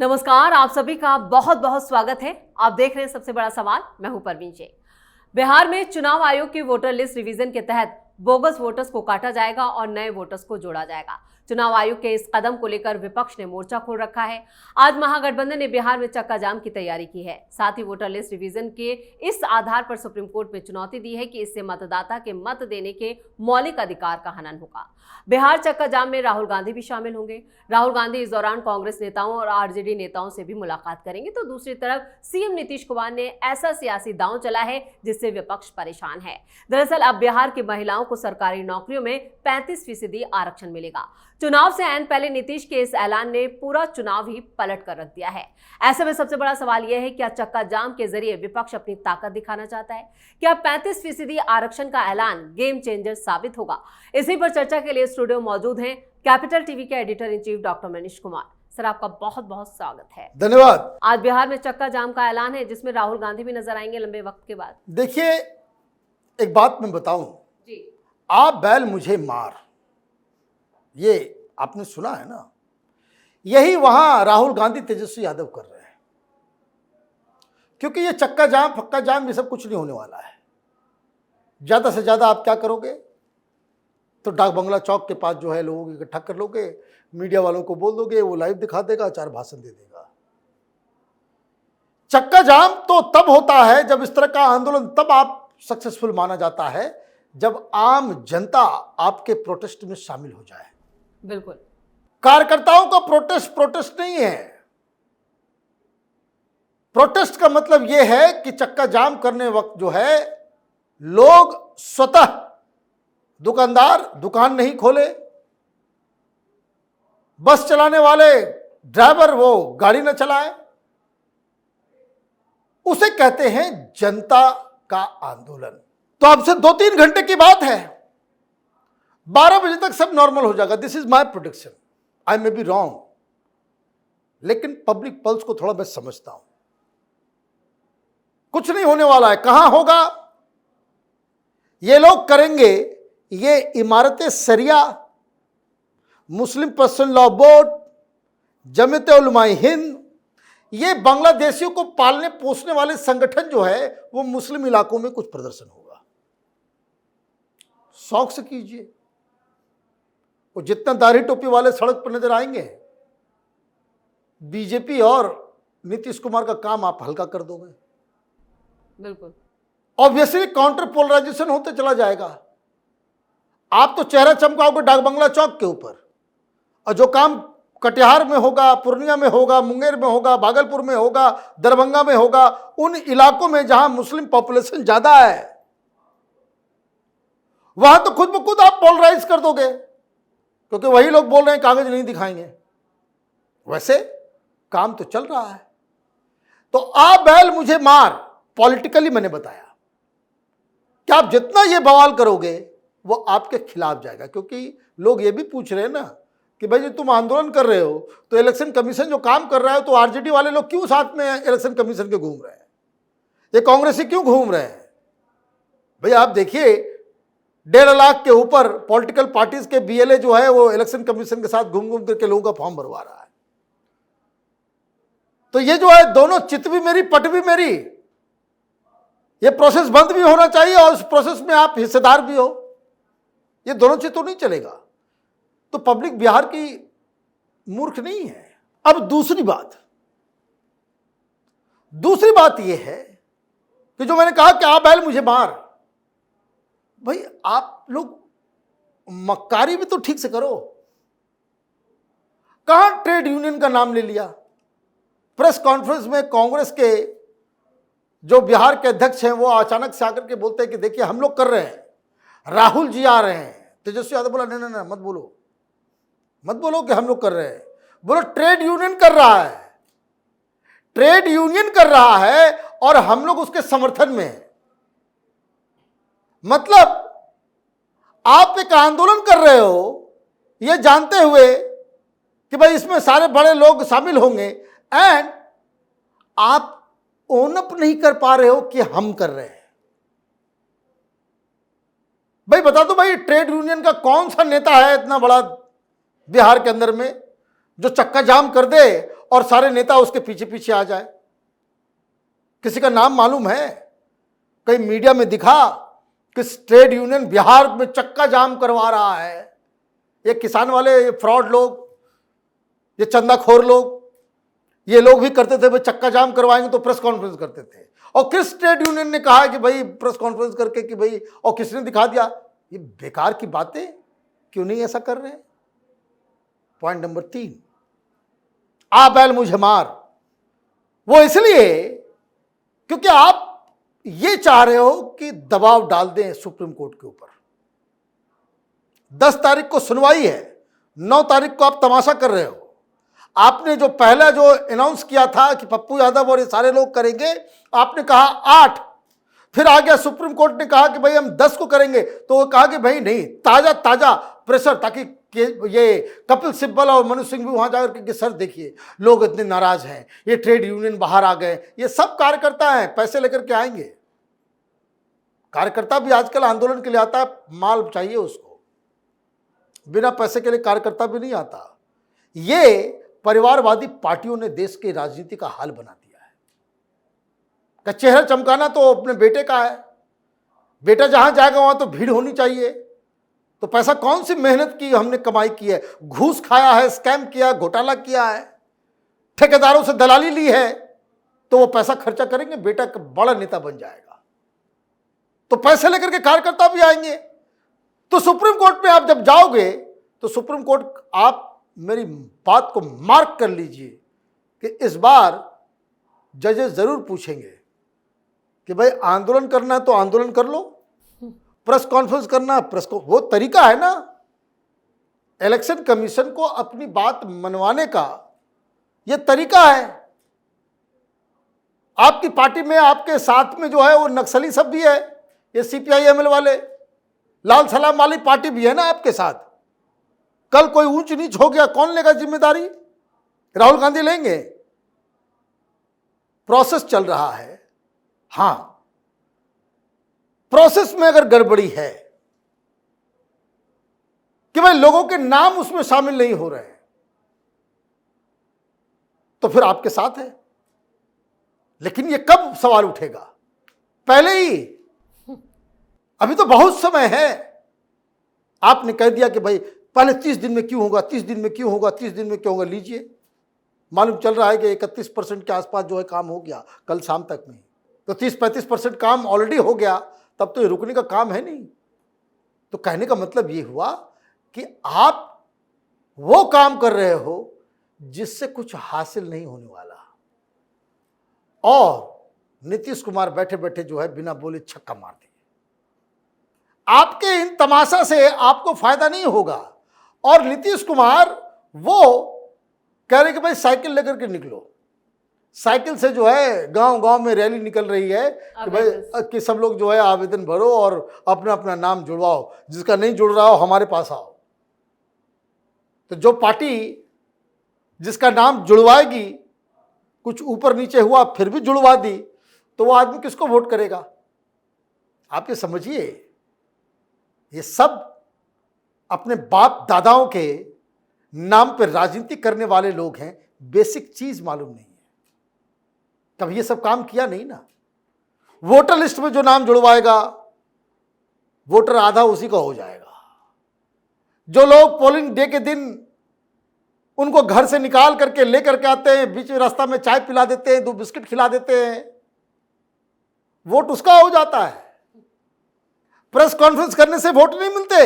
नमस्कार, आप सभी का बहुत बहुत स्वागत है। आप देख रहे हैं सबसे बड़ा सवाल। मैं हूं परवीन शेख। बिहार में चुनाव आयोग की वोटर लिस्ट रिवीजन के तहत बोगस वोटर्स को काटा जाएगा और नए वोटर्स को जोड़ा जाएगा। चुनाव आयोग के इस कदम को लेकर विपक्ष ने मोर्चा खोल रखा है। आज महागठबंधन ने बिहार में चक्का जाम की तैयारी की है। साथ ही वोटर लिस्ट रिवीजन के इस आधार पर सुप्रीम कोर्ट में चुनौती दी है कि इससे मतदाता के मत देने के मौलिक अधिकार का हनन होगा। बिहार चक्का जाम में राहुल गांधी भी शामिल होंगे। राहुल गांधी इस दौरान कांग्रेस नेताओं और आरजेडी नेताओं से भी मुलाकात करेंगे, तो दूसरी तरफ सीएम नीतीश कुमार ने ऐसा सियासी दांव चला है जिससे विपक्ष परेशान है। दरअसल अब बिहार की महिलाओं को सरकारी नौकरियों में 35% आरक्षण मिलेगा। चुनाव से ऐन पहले नीतीश के इस ऐलान ने पूरा चुनाव ही पलट कर रख दिया है। ऐसे में सबसे बड़ा सवाल यह है, क्या चक्का जाम के जरिए विपक्ष अपनी ताकत दिखाना चाहता है? क्या 35% आरक्षण का ऐलान गेम चेंजर साबित होगा? इसी पर चर्चा के लिए स्टूडियो मौजूद हैं कैपिटल टीवी के editor in chief doctor Manish Kumar. Sir, आपका बहुत बहुत स्वागत है। धन्यवाद। आज बिहार में चक्का जाम का ऐलान है जिसमें राहुल गांधी भी नजर आएंगे लंबे वक्त के बाद। देखिए, एक बात मैं बताऊं जी। आप बैल मुझे मार, ये आपने सुना है ना? यही वहां राहुल गांधी तेजस्वी यादव कर रहे हैं, क्योंकि ये चक्का जाम फक्का जाम ये सब कुछ नहीं होने वाला है। ज्यादा से ज्यादा आप क्या करोगे, तो डाक बंगला चौक के पास जो है लोगों को इकट्ठा कर लोगे, मीडिया वालों को बोल दोगे, वो लाइव दिखा देगा, 4 भाषण दे देगा। चक्का जाम तो तब होता है जब इस तरह का आंदोलन, तब आप सक्सेसफुल माना जाता है जब आम जनता आपके प्रोटेस्ट में शामिल हो जाए। बिल्कुल। कार्यकर्ताओं का प्रोटेस्ट नहीं है। प्रोटेस्ट का मतलब यह है कि चक्का जाम करने वक्त जो है लोग स्वतः, दुकानदार दुकान नहीं खोले, बस चलाने वाले ड्राइवर वो गाड़ी न चलाए, उसे कहते हैं जनता का आंदोलन। तो अब से 2-3 घंटे की बात है, 12 बजे तक सब नॉर्मल हो जाएगा। This is my prediction, I may be wrong, लेकिन पब्लिक पल्स को थोड़ा मैं समझता हूं। कुछ नहीं होने वाला है। कहां होगा? ये लोग करेंगे ये इमारतें सरिया, Muslim personal law board, Jamiat Ulamae Hind, ये बांग्लादेशियों को पालने पोसने वाले संगठन जो है वो मुस्लिम इलाकों में कुछ प्रदर्शन होगा। शौक से कीजिए। वो जितना दाढ़ी टोपी वाले सड़क पर नजर आएंगे, बीजेपी और नीतीश कुमार का काम आप हल्का कर दोगे। बिल्कुल। ऑब्वियसली काउंटर पोलराइजेशन होते चला जाएगा। आप तो चेहरा चमकाओगे डाक बंगला चौक के ऊपर, और जो काम कटिहार में होगा, पूर्णिया में होगा, मुंगेर में होगा, भागलपुर में होगा, दरभंगा में होगा, उन इलाकों में जहां मुस्लिम पॉपुलेशन ज्यादा है, वहां तो खुद ब खुद आप पोलराइज कर दोगे, क्योंकि वही लोग बोल रहे हैं कागज नहीं दिखाएंगे। वैसे काम तो चल रहा है। तो आ बैल मुझे मार, पॉलिटिकली मैंने बताया कि आप जितना ये बवाल करोगे वो आपके खिलाफ जाएगा, क्योंकि लोग ये भी पूछ रहे हैं ना कि भाई तुम आंदोलन कर रहे हो तो इलेक्शन कमीशन जो काम कर रहा है, तो आरजेडी वाले लोग क्यों साथ में इलेक्शन कमीशन के घूम रहे हैं, ये कांग्रेसी क्यों घूम रहे हैं? भाई आप देखिए, 1.5 लाख के ऊपर पॉलिटिकल पार्टीज के बीएलए जो है वो इलेक्शन कमीशन के साथ घूम घूम करके लोगों का फॉर्म भरवा रहा है। तो ये जो है दोनों चित भी मेरी पट भी मेरी, ये प्रोसेस बंद भी होना चाहिए और उस प्रोसेस में आप हिस्सेदार भी हो। ये दोनों चीज तो नहीं चलेगा। तो पब्लिक बिहार की मूर्ख नहीं है। अब दूसरी बात यह है कि जो मैंने कहा कि आप बैल मुझे मार, भाई आप लोग मक्कारी भी तो ठीक से करो। कहां ट्रेड यूनियन का नाम ले लिया? प्रेस कॉन्फ्रेंस में कांग्रेस के जो बिहार के अध्यक्ष हैं वो अचानक से आकर के बोलते हैं कि देखिए हम लोग कर रहे हैं, राहुल जी आ रहे हैं। तेजस्वी यादव बोला नहीं, मत बोलो कि हम लोग कर रहे हैं, बोलो ट्रेड यूनियन कर रहा है। ट्रेड यूनियन कर रहा है और हम लोग उसके समर्थन में हैं। मतलब आप एक आंदोलन कर रहे हो ये जानते हुए कि भाई इसमें सारे बड़े लोग शामिल होंगे, एंड आप ओन अप नहीं कर पा रहे हो कि हम कर रहे हैं। भाई बता दो, भाई ट्रेड यूनियन का कौन सा नेता है इतना बड़ा बिहार के अंदर में जो चक्का जाम कर दे और सारे नेता उसके पीछे पीछे आ जाए। किसी का नाम मालूम है? कहीं मीडिया में दिखा कि ट्रेड यूनियन बिहार में चक्का जाम करवा रहा है? ये किसान वाले, ये फ्रॉड लोग, ये चंदाखोर लोग, ये लोग भी करते थे, भाई चक्का जाम करवाएंगे तो प्रेस कॉन्फ्रेंस करते थे। और किस ट्रेड यूनियन ने कहा कि भाई प्रेस कॉन्फ्रेंस करके कि भाई, और किसने दिखा दिया? ये बेकार की बातें, क्यों नहीं ऐसा कर रहे हैं? पॉइंट नंबर 3, आ बैल मुझे मार, वो इसलिए क्योंकि आप ये चाह रहे हो कि दबाव डाल दें सुप्रीम कोर्ट के ऊपर। 10 तारीख को सुनवाई है, 9 तारीख को आप तमाशा कर रहे हो। आपने जो पहला जो अनाउंस किया था कि पप्पू यादव और ये सारे लोग करेंगे, आपने कहा 8, फिर आ गया सुप्रीम कोर्ट ने कहा कि भाई हम 10 को करेंगे, तो वो कहा कि भाई नहीं, ताजा ताजा प्रेशर, ताकि ये कपिल सिब्बल और मनु सिंह भी वहां जाकर के सर देखिए लोग इतने नाराज हैं, ये ट्रेड यूनियन बाहर आ गए। ये सब कार्यकर्ता हैं, पैसे लेकर के आएंगे। कार्यकर्ता भी आजकल आंदोलन के लिए आता है, माल चाहिए उसको, बिना पैसे के लिए कार्यकर्ता भी नहीं आता। ये परिवारवादी पार्टियों ने देश की राजनीति का हाल बना दिया है। का चेहरा चमकाना तो अपने बेटे का है, बेटा जहां जाएगा वहां तो भीड़ होनी चाहिए। तो पैसा कौन सी मेहनत की हमने कमाई की है? घूस खाया है, स्कैम किया है, घोटाला किया है, ठेकेदारों से दलाली ली है, तो वो पैसा खर्चा करेंगे, बेटा बड़ा नेता बन जाएगा, तो पैसे लेकर के कार्यकर्ता भी आएंगे। तो सुप्रीम कोर्ट में आप जब जाओगे तो सुप्रीम कोर्ट, आप मेरी बात को मार्क कर लीजिए कि इस बार जजेस जरूर पूछेंगे कि भाई आंदोलन करना है तो आंदोलन कर लो, प्रेस कॉन्फ्रेंस करना, प्रेस को, वो तरीका है ना इलेक्शन कमीशन को अपनी बात मनवाने का, ये तरीका है। आपकी पार्टी में, आपके साथ में जो है वो नक्सली सब भी है, ये CPI-ML वाले, लाल सलाम वाली पार्टी भी है ना आपके साथ। कल कोई ऊंच नीच हो गया, कौन लेगा जिम्मेदारी? राहुल गांधी लेंगे? प्रोसेस चल रहा है। हां, प्रोसेस में अगर गड़बड़ी है कि भाई लोगों के नाम उसमें शामिल नहीं हो रहे हैं, तो फिर आपके साथ है। लेकिन ये कब सवाल उठेगा? पहले ही, अभी तो बहुत समय है। आपने कह दिया कि भाई पहले 30 दिन में क्यों होगा, 30 दिन में क्यों होगा, 30 दिन में क्यों होगा। लीजिए, मालूम चल रहा है कि 31% के आसपास जो है काम हो गया कल शाम तक में। तो 30-35% काम ऑलरेडी हो गया, तब तो ये रुकने का काम है नहीं। तो कहने का मतलब ये हुआ कि आप वो काम कर रहे हो जिससे कुछ हासिल नहीं होने वाला, और नीतीश कुमार बैठे बैठे जो है बिना बोले छक्का मार दिए। आपके इन तमाशा से आपको फायदा नहीं होगा। और नीतीश कुमार वो कह रहे कि भाई साइकिल लेकर के निकलो, साइकिल से जो है गांव गांव में रैली निकल रही है कि भाई कि सब लोग जो है आवेदन भरो और अपना अपना नाम जुड़वाओ, जिसका नहीं जुड़ रहा हो हमारे पास आओ। तो जो पार्टी जिसका नाम जुड़वाएगी, कुछ ऊपर नीचे हुआ फिर भी जुड़वा दी, तो वो आदमी किसको वोट करेगा? आप ये समझिए, ये सब अपने बाप दादाओं के नाम पर राजनीति करने वाले लोग हैं। बेसिक चीज मालूम नहीं है, कभी ये सब काम किया नहीं ना। वोटर लिस्ट में जो नाम जुड़वाएगा, वोटर आधा उसी का हो जाएगा। जो लोग पोलिंग डे के दिन उनको घर से निकाल करके लेकर के आते हैं, बीच में रास्ता में चाय पिला देते हैं, 2 बिस्किट खिला देते हैं, वोट उसका हो जाता है। प्रेस कॉन्फ्रेंस करने से वोट नहीं मिलते।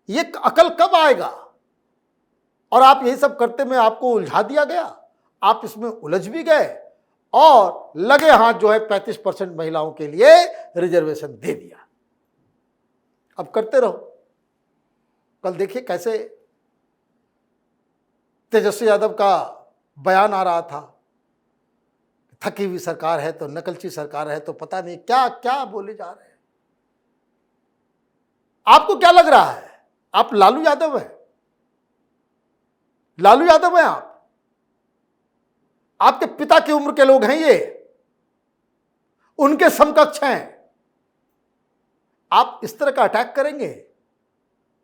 ये अकल कब आएगा? और आप यही सब करते में आपको उलझा दिया गया, आप इसमें उलझ भी गए और लगे हाथ जो है 35% महिलाओं के लिए रिजर्वेशन दे दिया। अब करते रहो। कल देखिए कैसे तेजस्वी यादव का बयान आ रहा था, थकी हुई सरकार है तो नकलची सरकार है, तो पता नहीं क्या क्या बोले जा रहे हैं। आपको क्या लग रहा है? आप लालू यादव हैं? लालू यादव हैं आप? आपके पिता की उम्र के लोग हैं ये, उनके समकक्ष हैं। आप इस तरह का अटैक करेंगे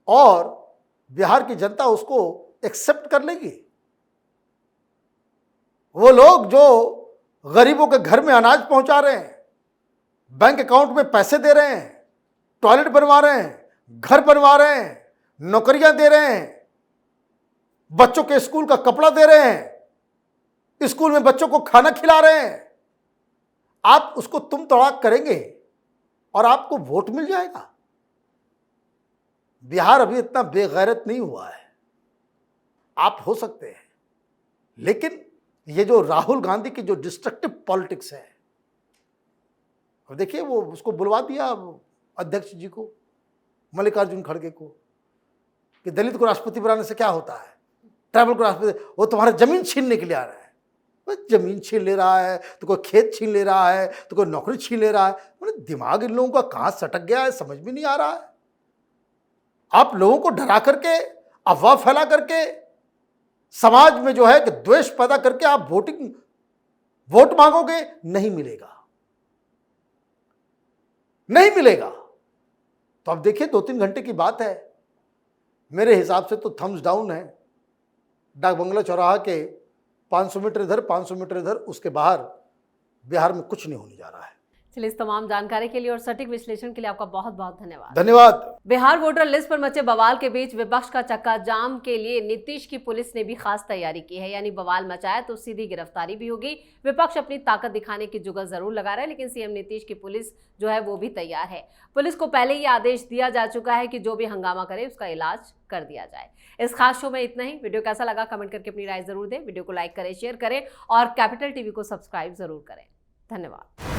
और बिहार की जनता उसको एक्सेप्ट कर लेगी? वो लोग जो गरीबों के घर में अनाज पहुंचा रहे हैं, बैंक अकाउंट में पैसे दे रहे हैं, टॉयलेट बनवा रहे हैं, घर बनवा रहे हैं, नौकरियां दे रहे हैं, बच्चों के स्कूल का कपड़ा दे रहे हैं, स्कूल में बच्चों को खाना खिला रहे हैं, आप उसको तुम तड़ाक करेंगे और आपको वोट मिल जाएगा? बिहार अभी इतना बेगैरत नहीं हुआ है, आप हो सकते हैं, लेकिन ये जो राहुल गांधी की जो डिस्ट्रक्टिव पॉलिटिक्स है, अब देखिए वो उसको बुलवा दिया अध्यक्ष जी को, मल्लिकार्जुन खड़गे को, कि दलित को राष्ट्रपति बनाने से क्या होता है, ट्राइबल को राष्ट्रपति, वो तुम्हारा जमीन छीनने के लिए आ रहा है। जमीन छीन ले रहा है तो कोई खेत छीन ले रहा है तो कोई नौकरी छीन ले रहा है। मतलब दिमाग इन लोगों का कहां सटक गया है, समझ में नहीं आ रहा है। आप लोगों को डरा करके, अफवाह फैला करके, समाज में जो है कि द्वेष पैदा करके आप वोट मांगोगे, नहीं मिलेगा, नहीं मिलेगा। तो अब देखिए 2-3 घंटे की बात है, मेरे हिसाब से तो थम्स डाउन है। डाक बंगला चौराहा के 500 मीटर इधर 500 मीटर इधर, उसके बाहर बिहार में कुछ नहीं होने जा रहा है। चलिए, इस तमाम जानकारी के लिए और सटीक विश्लेषण के लिए आपका बहुत बहुत धन्यवाद। धन्यवाद। बिहार वोटर लिस्ट पर मचे बवाल के बीच विपक्ष का चक्का जाम के लिए नीतीश की पुलिस ने भी खास तैयारी की है। यानी बवाल मचाया तो सीधी गिरफ्तारी भी होगी। विपक्ष अपनी ताकत दिखाने की जुगल जरूर लगा रहा है, लेकिन सीएम नीतीश की पुलिस जो है वो भी तैयार है। पुलिस को पहले ही आदेश दिया जा चुका है कि जो भी हंगामा करे उसका इलाज कर दिया जाए। इस खास शो में इतना ही। वीडियो कैसा लगा कमेंट करके अपनी राय जरूर दें। वीडियो को लाइक करें, शेयर करें और कैपिटल टीवी को सब्सक्राइब जरूर करें। धन्यवाद।